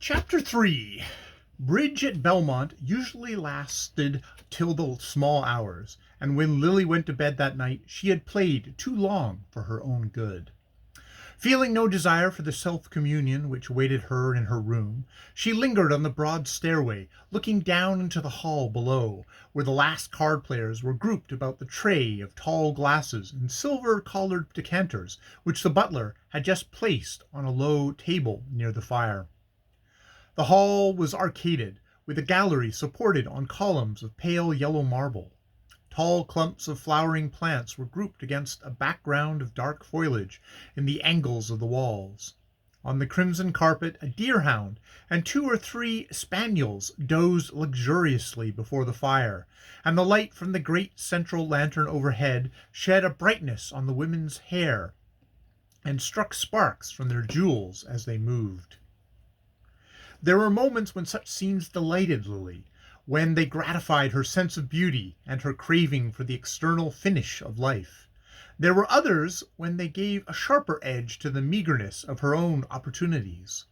Chapter 3. Bridge at Belmont usually lasted till the small hours, and when Lily went to bed that night she had played too long for her own good. Feeling no desire for the self-communion which awaited her in her room, she lingered on the broad stairway, looking down into the hall below, where the last card-players were grouped about the tray of tall glasses and silver-collared decanters which the butler had just placed on a low table near the fire. The hall was arcaded, with a gallery supported on columns of pale yellow marble. Tall clumps of flowering plants were grouped against a background of dark foliage in the angles of the walls. On the crimson carpet a deerhound and two or three spaniels dozed luxuriously before the fire, and the light from the great central lantern overhead shed a brightness on the women's hair and struck sparks from their jewels as they moved. There were moments when such scenes delighted Lily, when they gratified her sense of beauty and her craving for the external finish of life. There were others when they gave a sharper edge to the meagerness of her own opportunities.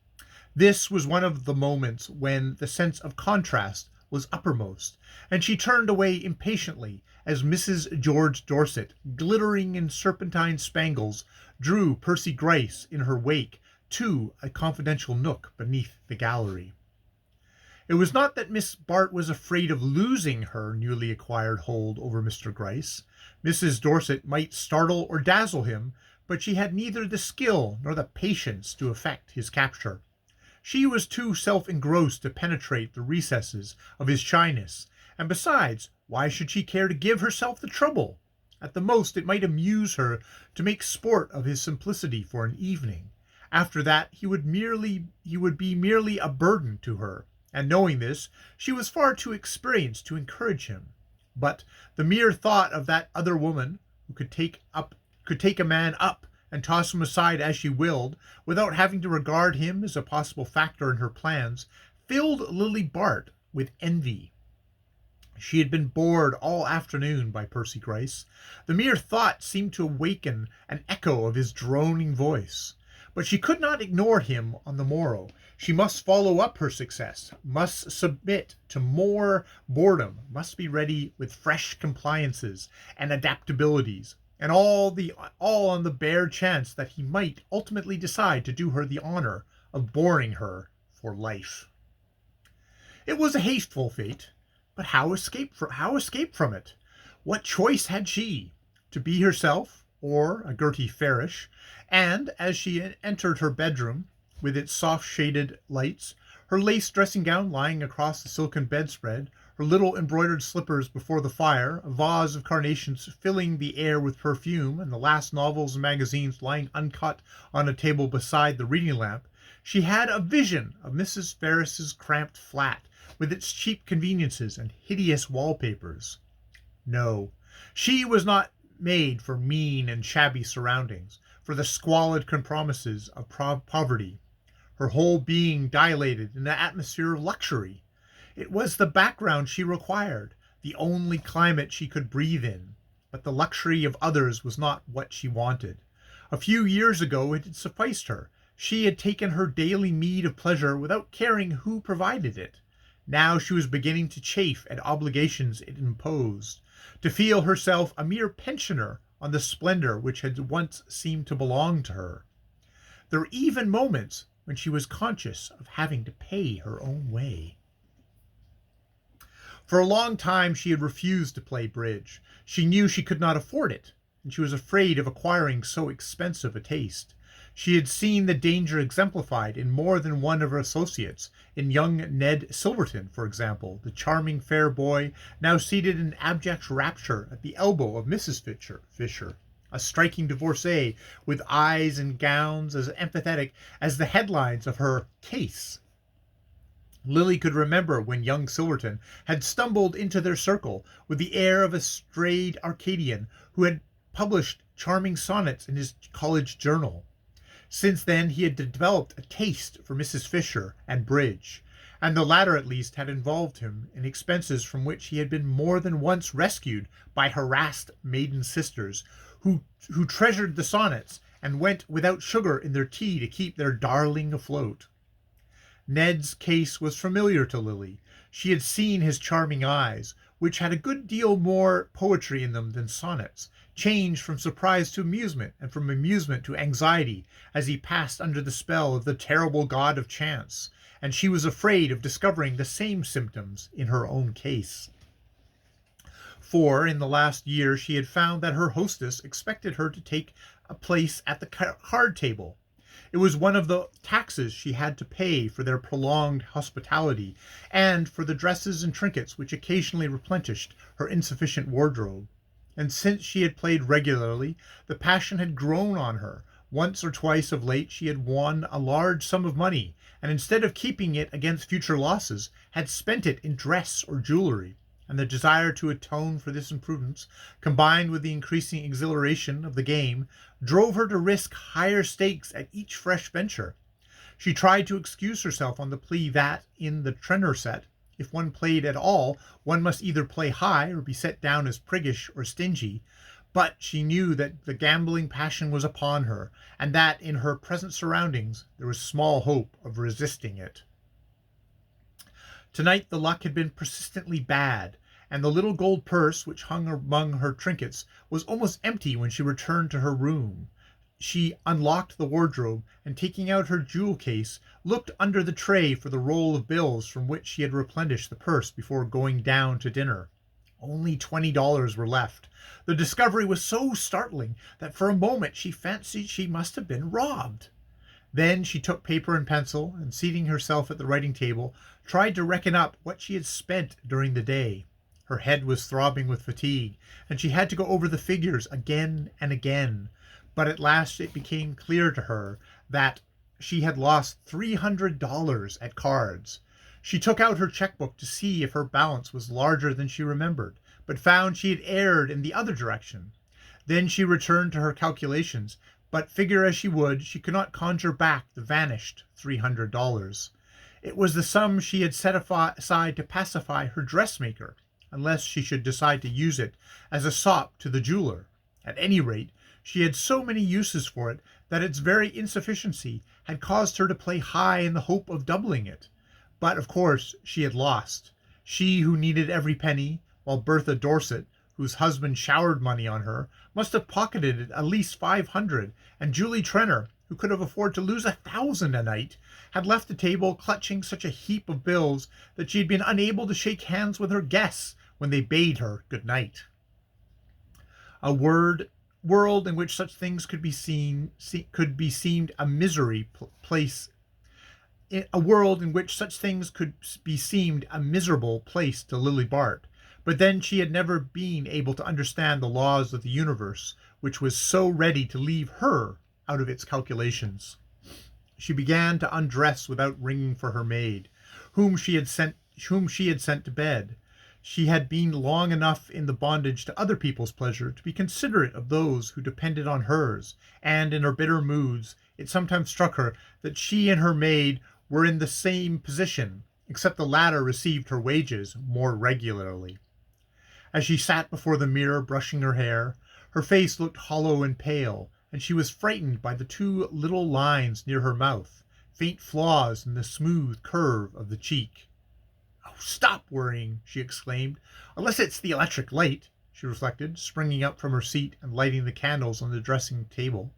This was one of the moments when the sense of contrast was uppermost, and she turned away impatiently as Mrs. George Dorset, glittering in serpentine spangles, drew Percy Gryce in her wake to a confidential nook beneath the gallery. It was not that Miss Bart was afraid of losing her newly acquired hold over Mr. Gryce. Mrs. Dorset might startle or dazzle him, but she had neither the skill nor the patience to effect his capture. She was too self-engrossed to penetrate the recesses of his shyness, and besides, why should she care to give herself the trouble? At the most it might amuse her to make sport of his simplicity for an evening. After that he would be merely a burden to her, and knowing this, she was far too experienced to encourage him. But the mere thought of that other woman, who could take a man up and toss him aside as she willed, without having to regard him as a possible factor in her plans, filled Lily Bart with envy. She had been bored all afternoon by Percy Gryce. The mere thought seemed to awaken an echo of his droning voice. But she could not ignore him on the morrow. She must follow up her success, must submit to more boredom, must be ready with fresh compliances and adaptabilities, and all on the bare chance that he might ultimately decide to do her the honor of boring her for life. It was a hasteful fate, but how escape from it? What choice had she? To be herself, or a Gertie Farish, and as she entered her bedroom, with its soft-shaded lights, her lace dressing-gown lying across the silken bedspread, her little embroidered slippers before the fire, a vase of carnations filling the air with perfume, and the last novels and magazines lying uncut on a table beside the reading lamp, she had a vision of Mrs. Ferris's cramped flat, with its cheap conveniences and hideous wallpapers. No, she was not made for mean and shabby surroundings, for the squalid compromises of poverty. Her whole being dilated in an atmosphere of luxury. It was the background she required, the only climate she could breathe in. But the luxury of others was not what she wanted. A few years ago it had sufficed her. She had taken her daily meed of pleasure without caring who provided it. Now she was beginning to chafe at obligations it imposed, to feel herself a mere pensioner on the splendor which had once seemed to belong to her. There were even moments when she was conscious of having to pay her own way. For a long time she had refused to play bridge. She knew she could not afford it, and she was afraid of acquiring so expensive a taste. She had seen the danger exemplified in more than one of her associates, in young Ned Silverton, for example, the charming fair boy now seated in abject rapture at the elbow of Mrs. Fisher, a striking divorcee with eyes and gowns as empathetic as the headlines of her Case. Lily could remember when young Silverton had stumbled into their circle with the air of a strayed Arcadian who had published charming sonnets in his college journal. Since then he had developed a taste for Mrs. Fisher and bridge, and the latter at least had involved him in expenses from which he had been more than once rescued by harassed maiden sisters who treasured the sonnets and went without sugar in their tea to keep their darling afloat. Ned's case was familiar to Lily. She had seen his charming eyes, which had a good deal more poetry in them than sonnets, change from surprise to amusement, and from amusement to anxiety, as he passed under the spell of the terrible god of chance, and she was afraid of discovering the same symptoms in her own case. For in the last year she had found that her hostess expected her to take a place at the card table. It was one of the taxes she had to pay for their prolonged hospitality, and for the dresses and trinkets which occasionally replenished her insufficient wardrobe. And since she had played regularly, the passion had grown on her. Once or twice of late she had won a large sum of money, and instead of keeping it against future losses, had spent it in dress or jewelry. And the desire to atone for this imprudence, combined with the increasing exhilaration of the game, drove her to risk higher stakes at each fresh venture. She tried to excuse herself on the plea that, in the Trenner set, if one played at all, one must either play high or be set down as priggish or stingy, but she knew that the gambling passion was upon her, and that in her present surroundings there was small hope of resisting it. Tonight the luck had been persistently bad, and the little gold purse which hung among her trinkets was almost empty when she returned to her room. She unlocked the wardrobe, and taking out her jewel case, looked under the tray for the roll of bills from which she had replenished the purse before going down to dinner. Only $20 were left. The discovery was so startling that for a moment she fancied she must have been robbed. Then she took paper and pencil, and seating herself at the writing table, tried to reckon up what she had spent during the day. Her head was throbbing with fatigue, and she had to go over the figures again and again. But at last it became clear to her that she had lost $300 at cards. She took out her checkbook to see if her balance was larger than she remembered, but found she had erred in the other direction. Then she returned to her calculations, but figure as she would, she could not conjure back the vanished $300. It was the sum she had set aside to pacify her dressmaker, unless she should decide to use it as a sop to the jeweler. At any rate, she had so many uses for it that its very insufficiency had caused her to play high in the hope of doubling it. But of course she had lost. She who needed every penny, while Bertha Dorset, whose husband showered money on her, must have pocketed at least 500, and Julie Trenner, who could have afforded to lose 1,000 a night, had left the table clutching such a heap of bills that she had been unable to shake hands with her guests when they bade her good night. A world in which such things could be seemed a misery place. A world in which such things could be seemed a miserable place to Lily Bart. But then she had never been able to understand the laws of the universe, which was so ready to leave her out of its calculations. She began to undress without ringing for her maid, whom she had sent to bed. She had been long enough in the bondage to other people's pleasure to be considerate of those who depended on hers, and in her bitter moods it sometimes struck her that she and her maid were in the same position, except the latter received her wages more regularly. As she sat before the mirror brushing her hair, her face looked hollow and pale, and she was frightened by the two little lines near her mouth, faint flaws in the smooth curve of the cheek. "Oh, stop worrying," she exclaimed. "Unless it's the electric light," she reflected, springing up from her seat and lighting the candles on the dressing table.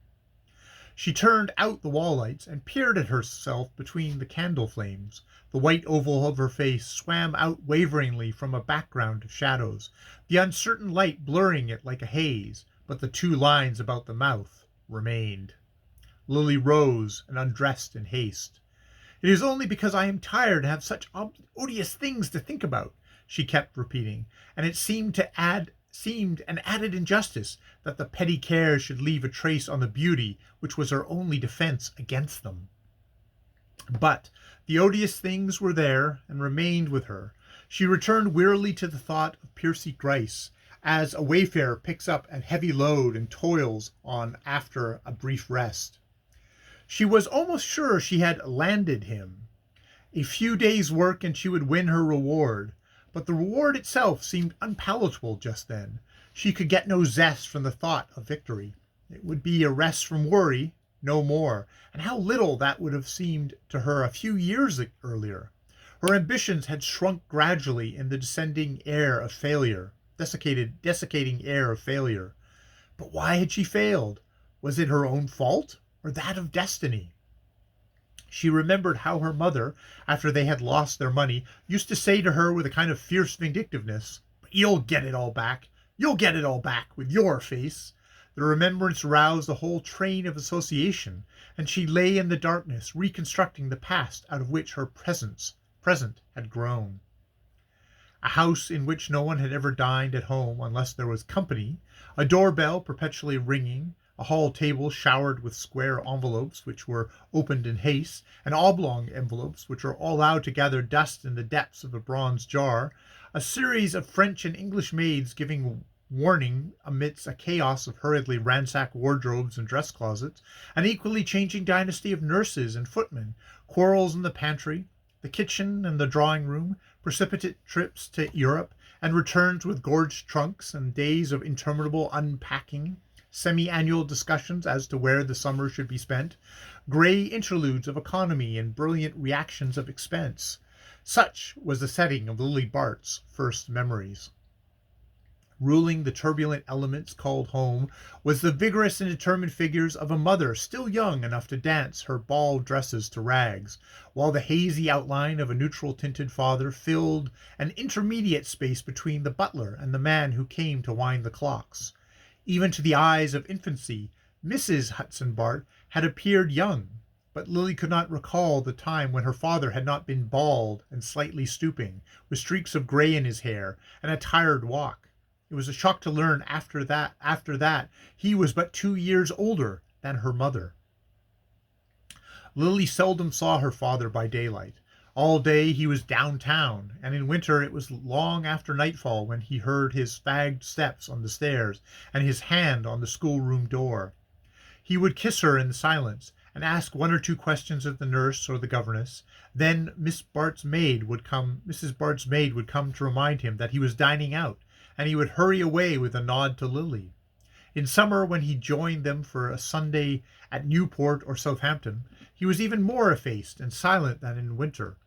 She turned out the wall lights and peered at herself between the candle flames. The white oval of her face swam out waveringly from a background of shadows, the uncertain light blurring it like a haze, but the two lines about the mouth remained. Lily rose and undressed in haste. "It is only because I am tired and have such odious things to think about," she kept repeating, and it seemed an added injustice that the petty cares should leave a trace on the beauty which was her only defense against them. But the odious things were there and remained with her. She returned wearily to the thought of Percy Gryce, as a wayfarer picks up a heavy load and toils on after a brief rest. She was almost sure she had landed him. A few days' work and she would win her reward, but the reward itself seemed unpalatable just then. She could get no zest from the thought of victory. It would be a rest from worry, no more, and how little that would have seemed to her a few years earlier. Her ambitions had shrunk gradually in the desiccating air of failure. But why had she failed? Was it her own fault, or that of destiny? She remembered how her mother, after they had lost their money, used to say to her with a kind of fierce vindictiveness, "But you'll get it all back. You'll get it all back with your face." The remembrance roused a whole train of association, and she lay in the darkness reconstructing the past out of which her present had grown. A house in which no one had ever dined at home unless there was company, a doorbell perpetually ringing, a hall table showered with square envelopes which were opened in haste, and oblong envelopes which were allowed to gather dust in the depths of a bronze jar, a series of French and English maids giving warning amidst a chaos of hurriedly ransacked wardrobes and dress closets, an equally changing dynasty of nurses and footmen, quarrels in the pantry, the kitchen and the drawing room, precipitate trips to Europe, and returns with gorged trunks, and days of interminable unpacking, semi-annual discussions as to where the summer should be spent, grey interludes of economy and brilliant reactions of expense. Such was the setting of Lily Bart's first memories. Ruling the turbulent elements called home was the vigorous and determined figures of a mother still young enough to dance her ball dresses to rags, while the hazy outline of a neutral-tinted father filled an intermediate space between the butler and the man who came to wind the clocks. Even to the eyes of infancy, Mrs. Hudson Bart had appeared young, but Lily could not recall the time when her father had not been bald and slightly stooping, with streaks of grey in his hair and a tired walk. It was a shock to learn after that he was but 2 years older than her mother. Lily seldom saw her father by daylight. All day he was downtown, and in winter it was long after nightfall when he heard his fagged steps on the stairs and his hand on the schoolroom door. He would kiss her in silence and ask 1 or 2 questions of the nurse or the governess. Then Mrs. Bart's maid would come to remind him that he was dining out, and he would hurry away with a nod to Lily. In summer, when he joined them for a Sunday at Newport or Southampton, he was even more effaced and silent than in winter.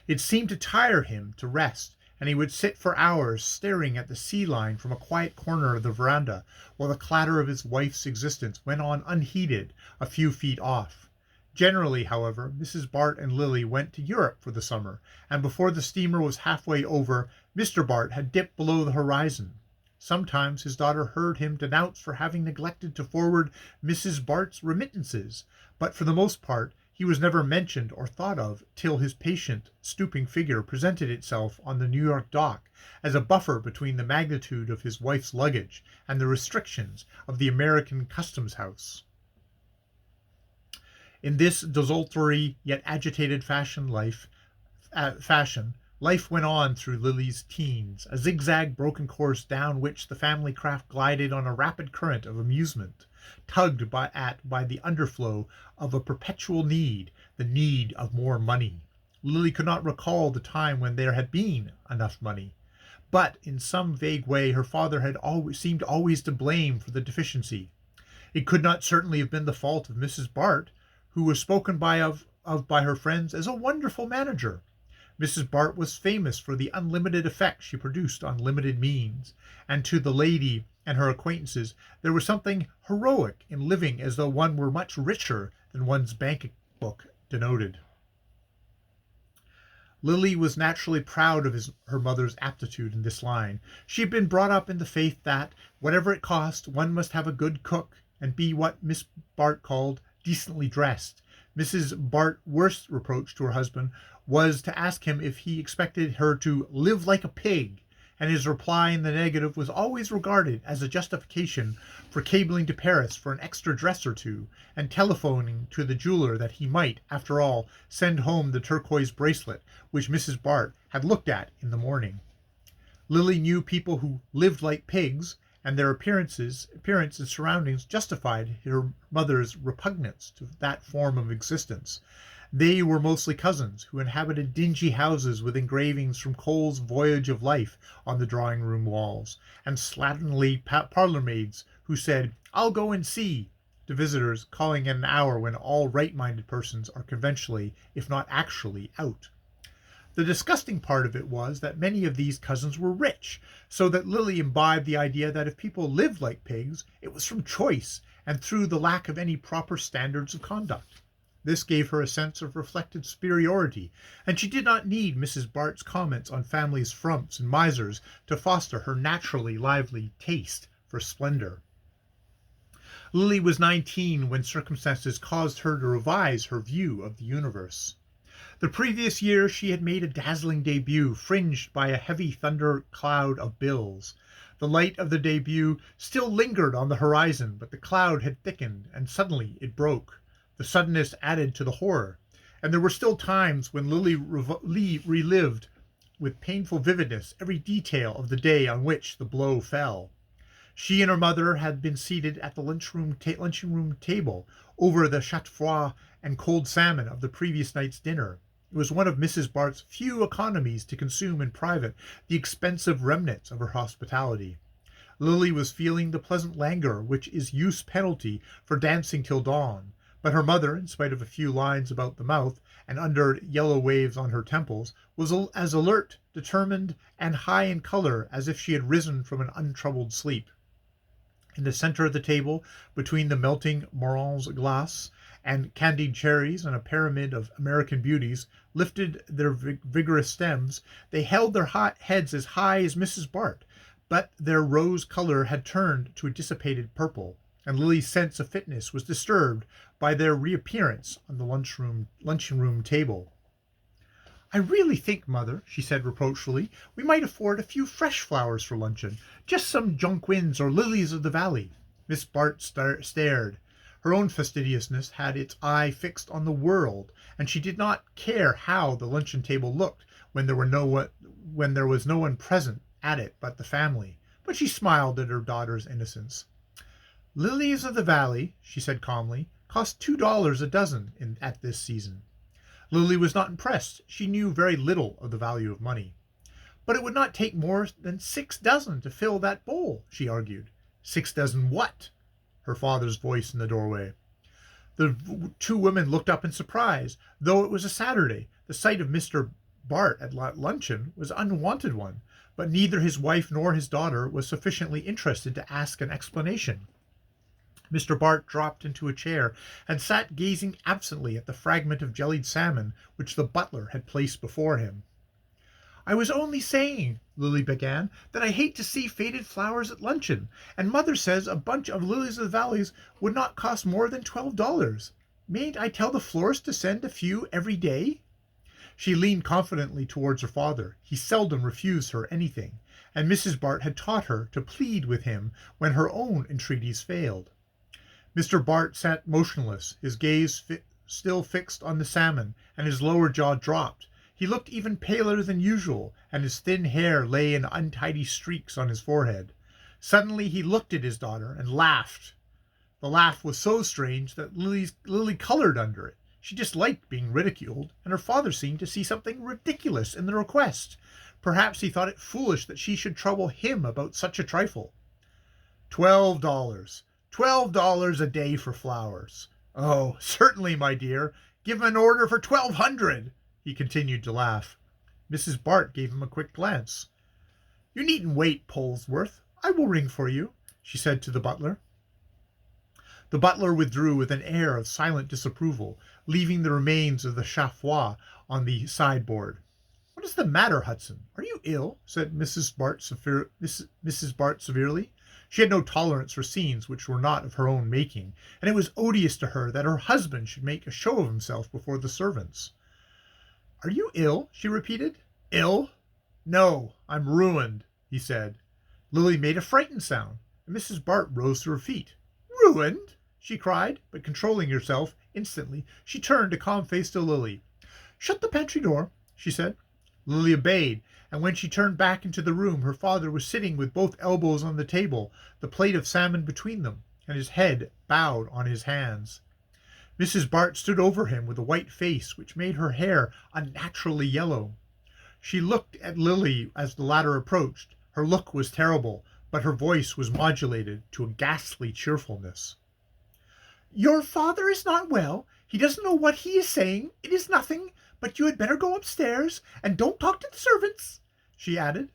It seemed to tire him to rest, and he would sit for hours staring at the sea line from a quiet corner of the veranda, while the clatter of his wife's existence went on unheeded a few feet off. Generally, however, Mrs. Bart and Lily went to Europe for the summer, and before the steamer was halfway over, Mr. Bart had dipped below the horizon. Sometimes his daughter heard him denounced for having neglected to forward Mrs. Bart's remittances, but for the most part he was never mentioned or thought of till his patient, stooping figure presented itself on the New York dock as a buffer between the magnitude of his wife's luggage and the restrictions of the American customs house. In this desultory yet agitated life went on through Lily's teens, a zigzag broken course down which the family craft glided on a rapid current of amusement, tugged by the underflow of a perpetual need, the need of more money. Lily could not recall the time when there had been enough money, but in some vague way her father had seemed always to blame for the deficiency. It could not certainly have been the fault of Mrs. Bart, who was spoken by her friends as a wonderful manager. Mrs. Bart was famous for the unlimited effect she produced on limited means, and to the lady and her acquaintances there was something heroic in living as though one were much richer than one's bank book denoted. Lily was naturally proud of her mother's aptitude in this line. She had been brought up in the faith that, whatever it cost, one must have a good cook and be what Miss Bart called decently dressed. Mrs. Bart's worst reproach to her husband was to ask him if he expected her to live like a pig, and his reply in the negative was always regarded as a justification for cabling to Paris for an extra dress or two, and telephoning to the jeweler that he might, after all, send home the turquoise bracelet which Mrs. Bart had looked at in the morning. Lily knew people who lived like pigs, and their appearance and surroundings justified her mother's repugnance to that form of existence. They were mostly cousins who inhabited dingy houses with engravings from Cole's Voyage of Life on the drawing-room walls, and slatternly parlour-maids who said, "I'll go and see," to visitors, calling at an hour when all right-minded persons are conventionally, if not actually, out. The disgusting part of it was that many of these cousins were rich, so that Lily imbibed the idea that if people lived like pigs, it was from choice and through the lack of any proper standards of conduct. This gave her a sense of reflected superiority, and she did not need Mrs. Bart's comments on families' frumps and misers to foster her naturally lively taste for splendor. Lily was 19 when circumstances caused her to revise her view of the universe. The previous year she had made a dazzling debut, fringed by a heavy thunder cloud of bills. The light of the debut still lingered on the horizon, but the cloud had thickened, and suddenly it broke. The suddenness added to the horror, and there were still times when Lily relived with painful vividness every detail of the day on which the blow fell. She and her mother had been seated at the lunchroom table over the Chptr and cold salmon of the previous night's dinner. It was one of Mrs. Bart's few economies to consume in private the expensive remnants of her hospitality. Lily was feeling the pleasant languor which is use penalty for dancing till dawn, but her mother, in spite of a few lines about the mouth and under yellow waves on her temples, was as alert, determined, and high in color as if she had risen from an untroubled sleep. In the center of the table, between the melting Mrth glass and candied cherries and a pyramid of American beauties lifted their vigorous stems, they held their heads as high as Mrs. Bart, but their rose color had turned to a dissipated purple, and Lily's sense of fitness was disturbed by their reappearance on the luncheon room table. "I really think, Mother," she said reproachfully, "we might afford a few fresh flowers for luncheon. Just some jonquils or lilies of the valley." Miss Bart stared. Her own fastidiousness had its eye fixed on the world, and she did not care how the luncheon table looked when there was no one present at it but the family. But she smiled at her daughter's innocence. "Lilies of the valley," she said calmly, "cost $2 a dozen at this season." Lily was not impressed. She knew very little of the value of money. "But it would not take more than 6 dozen to fill that bowl," she argued. "6 dozen what?" Her father's voice in the doorway. The two women looked up in surprise. Though it was a Saturday, the sight of Mr. Bart at luncheon was an unwanted one, but neither his wife nor his daughter was sufficiently interested to ask an explanation. Mr. Bart dropped into a chair and sat gazing absently at the fragment of jellied salmon which the butler had placed before him. "I was only saying," Lily began, "that I hate to see faded flowers at luncheon, and Mother says a bunch of lilies of the valleys would not cost more than $12. Mayn't I tell the florist to send a few every day?" She leaned confidently towards her father. He seldom refused her anything, and Mrs. Bart had taught her to plead with him when her own entreaties failed. Mr. Bart sat motionless, his gaze still fixed on the salmon, and his lower jaw dropped. He looked even paler than usual, and his thin hair lay in untidy streaks on his forehead. Suddenly he looked at his daughter and laughed. The laugh was so strange that Lily colored under it. She disliked being ridiculed, and her father seemed to see something ridiculous in the request. Perhaps he thought it foolish that she should trouble him about such a trifle. $12. $12 a day for flowers. Oh, certainly, my dear. Give him an order for 1,200. He continued to laugh. Mrs. Bart gave him a quick glance. "You needn't wait, Polesworth. I will ring for you," she said to the butler. The butler withdrew with an air of silent disapproval, leaving the remains of the Chptr on the sideboard. "What is the matter, Hudson? Are you ill?" said Mrs. Bart severely. She had no tolerance for scenes which were not of her own making, and it was odious to her that her husband should make a show of himself before the servants. "Are you ill?" she repeated. "Ill? No, I'm ruined," he said. Lily made a frightened sound, and Mrs. Bart rose to her feet. "Ruined?" she cried, but controlling herself instantly, she turned a calm face to Lily. "Shut the pantry door," she said. Lily obeyed, and when she turned back into the room, her father was sitting with both elbows on the table, the plate of salmon between them, and his head bowed on his hands. Mrs. Bart stood over him with a white face which made her hair unnaturally yellow. She looked at Lily as the latter approached. Her look was terrible, but her voice was modulated to a ghastly cheerfulness. Your father is not well. He doesn't know what he is saying. It is nothing, but you had better go upstairs, and don't talk to the servants," she added.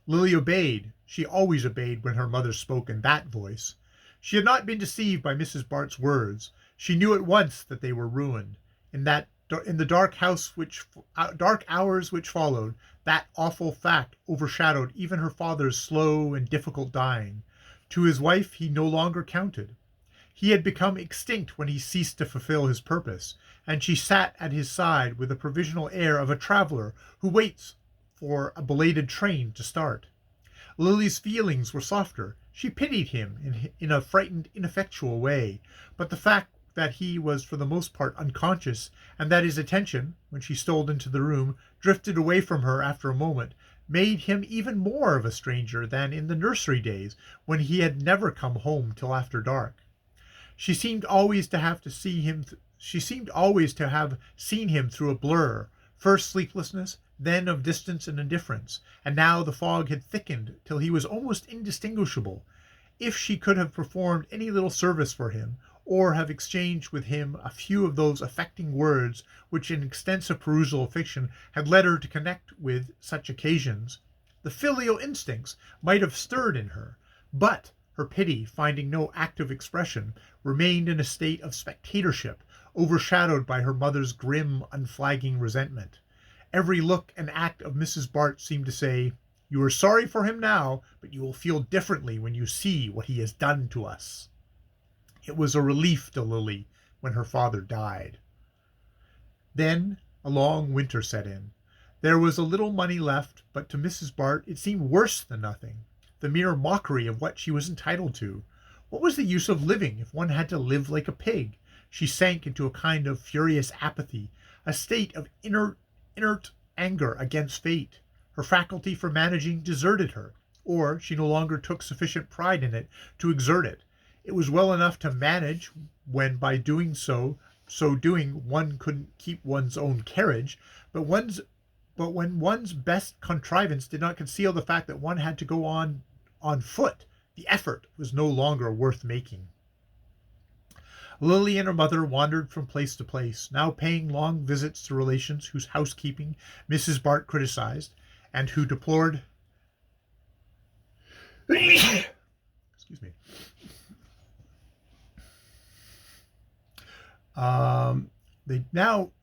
Lily obeyed. She always obeyed when her mother spoke in that voice. She had not been deceived by Mrs. Bart's words. She knew at once that they were ruined. In the dark hours which followed, that awful fact overshadowed even her father's slow and difficult dying. To his wife he no longer counted. He had become extinct when he ceased to fulfill his purpose, and she sat at his side with the provisional air of a traveler who waits for a belated train to start. Lily's feelings were softer. She pitied him in a frightened, ineffectual way, but the fact that he was for the most part unconscious, and that his attention, when she stole into the room, drifted away from her after a moment, made him even more of a stranger than in the nursery days, when he had never come home till after dark. She seemed always to have seen him through a blur, first sleeplessness, then of distance and indifference, and now the fog had thickened till he was almost indistinguishable. If she could have performed any little service for him, or have exchanged with him a few of those affecting words which an extensive perusal of fiction had led her to connect with such occasions, the filial instincts might have stirred in her, but her pity, finding no active expression, remained in a state of spectatorship, overshadowed by her mother's grim, unflagging resentment. Every look and act of Mrs. Bart seemed to say, "You are sorry for him now, but you will feel differently when you see what he has done to us." It was a relief to Lily when her father died. Then a long winter set in. There was a little money left, but to Mrs. Bart it seemed worse than nothing, the mere mockery of what she was entitled to. What was the use of living if one had to live like a pig? She sank into a kind of furious apathy, a state of inert anger against fate. Her faculty for managing deserted her, or she no longer took sufficient pride in it to exert it. It was well enough to manage when by so doing one couldn't keep one's own carriage, but when one's best contrivance did not conceal the fact that one had to go on foot, the effort was no longer worth making. Lily and her mother wandered from place to place, now paying long visits to relations whose housekeeping Mrs. Bart criticized, and who deplored excuse me.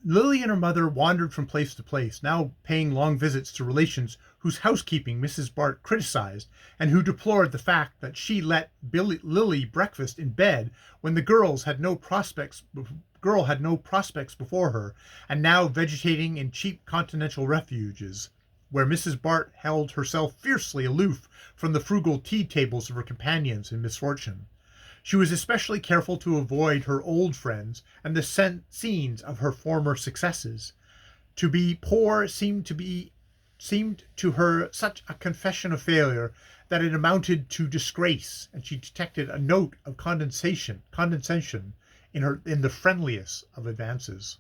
Lily and her mother wandered from place to place, now paying long visits to relations whose housekeeping Mrs. Bart criticized, and who deplored the fact that she let Lily breakfast in bed when the girl had no prospects before her, and now vegetating in cheap continental refuges, where Mrs. Bart held herself fiercely aloof from the frugal tea tables of her companions in misfortune. She was especially careful to avoid her old friends and the scenes of her former successes. To be poor seemed to her such a confession of failure that it amounted to disgrace, and she detected a note of condescension in the friendliest of advances.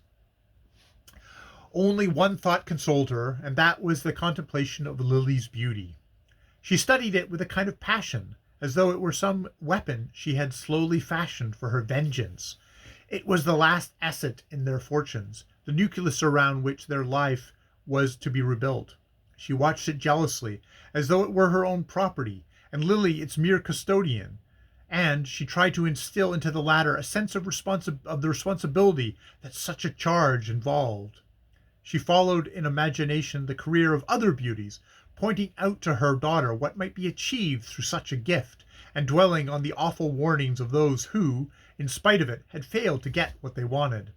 Only one thought consoled her, and that was the contemplation of Lily's beauty. She studied it with a kind of passion, as though it were some weapon she had slowly fashioned for her vengeance. It was the last asset in their fortunes, the nucleus around which their life was to be rebuilt. She watched it jealously, as though it were her own property, and Lily its mere custodian, and she tried to instill into the latter a sense of the responsibility that such a charge involved. She followed in imagination the career of other beauties, pointing out to her daughter what might be achieved through such a gift, and dwelling on the awful warnings of those who, in spite of it, had failed to get what they wanted.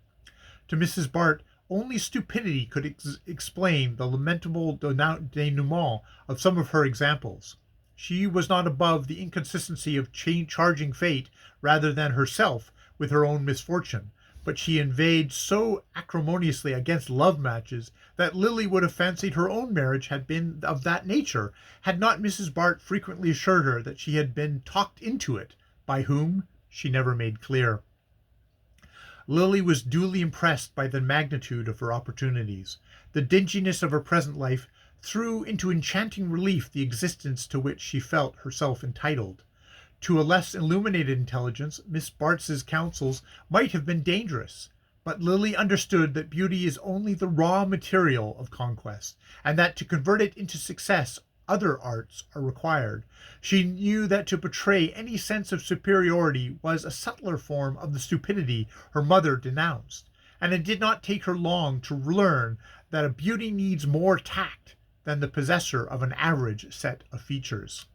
To Mrs. Bart, only stupidity could explain the lamentable denouement of some of her examples. She was not above the inconsistency of charging fate rather than herself with her own misfortune, but she inveighed so acrimoniously against love matches that Lily would have fancied her own marriage had been of that nature, had not Mrs. Bart frequently assured her that she had been talked into it, by whom she never made clear. Lily was duly impressed by the magnitude of her opportunities. The dinginess of her present life threw into enchanting relief the existence to which she felt herself entitled. To a less illuminated intelligence, Miss Bartz's counsels might have been dangerous, but Lily understood that beauty is only the raw material of conquest, and that to convert it into success other arts are required. She knew that to betray any sense of superiority was a subtler form of the stupidity her mother denounced, and it did not take her long to learn that a beauty needs more tact than the possessor of an average set of features.